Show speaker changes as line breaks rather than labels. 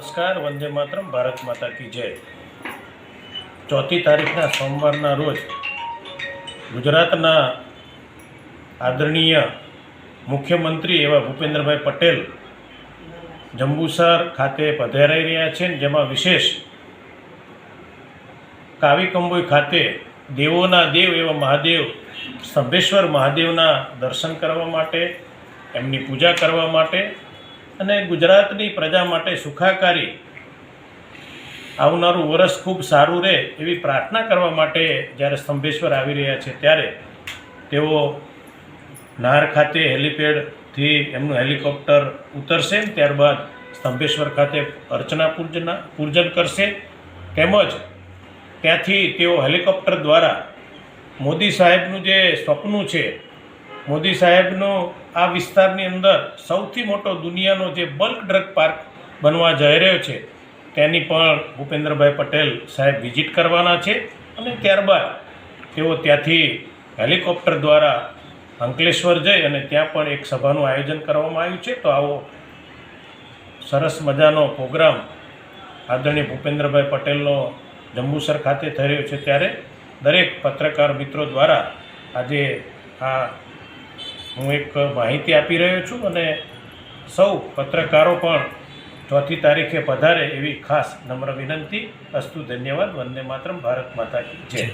નમસ્કાર, વંદે માતરમ, ભારત માતા કી જય। 4મી તારીખના સોમવારના રોજ ગુજરાતના આદરણીય મુખ્યમંત્રી એવા ભૂપેન્દ્રભાઈ પટેલ જંબુસર ખાતે પધારી રહ્યા છે, જેમાં વિશેષ કાવીકંબોઈ ખાતે દેવોના દેવ એવા મહાદેવ સ્તંભેશ્વર મહાદેવના દર્શન કરવા માટે, એમની પૂજા કરવા માટે અને ગુજરાતની પ્રજા માટે સુખાકારી આવનારું વર્ષ ખૂબ સારું રહે એવી પ્રાર્થના કરવા માટે જ્યારે સ્તંભેશ્વર આવી રહ્યા છે, ત્યારે તેઓ નાર ખાતે હેલિપેડથી એમનું હેલિકોપ્ટર ઉતરશે, ત્યારબાદ સ્તંભેશ્વર ખાતે અર્ચના પૂજન કરશે, તેમજ ત્યાંથી તેઓ હેલિકોપ્ટર દ્વારા મોદી સાહેબનું જે સ્વપ્ન છે, મોદી સાહેબનો આ વિસ્તારની અંદર સૌથી મોટો દુનિયાનો જે બલ્ક ડ્રગ પાર્ક બનવા જઈ રહ્યો છે, તેની પણ ભૂપેન્દ્રભાઈ પટેલ સાહેબ વિઝિટ કરવાના છે અને ત્યારબાદ તેઓ ત્યાંથી હેલિકોપ્ટર દ્વારા અંકલેશ્વર જઈ અને ત્યાં પણ એક સભાનું આયોજન કરવામાં આવ્યું છે। તો આવો સરસ મજાનો પ્રોગ્રામ આદરણીય ભૂપેન્દ્રભાઈ પટેલનો જંબુસર ખાતે થઈ રહ્યો છે, ત્યારે દરેક પત્રકાર મિત્રો દ્વારા આજે આ હું એક માહિતી આપી રહ્યો છું અને સૌ પત્રકારો પણ 4મી તારીખે પધારે એવી ખાસ નમ્ર વિનંતી। અસ્તુ, ધન્યવાદ, વંદે માતરમ, ભારત માતા કી જય।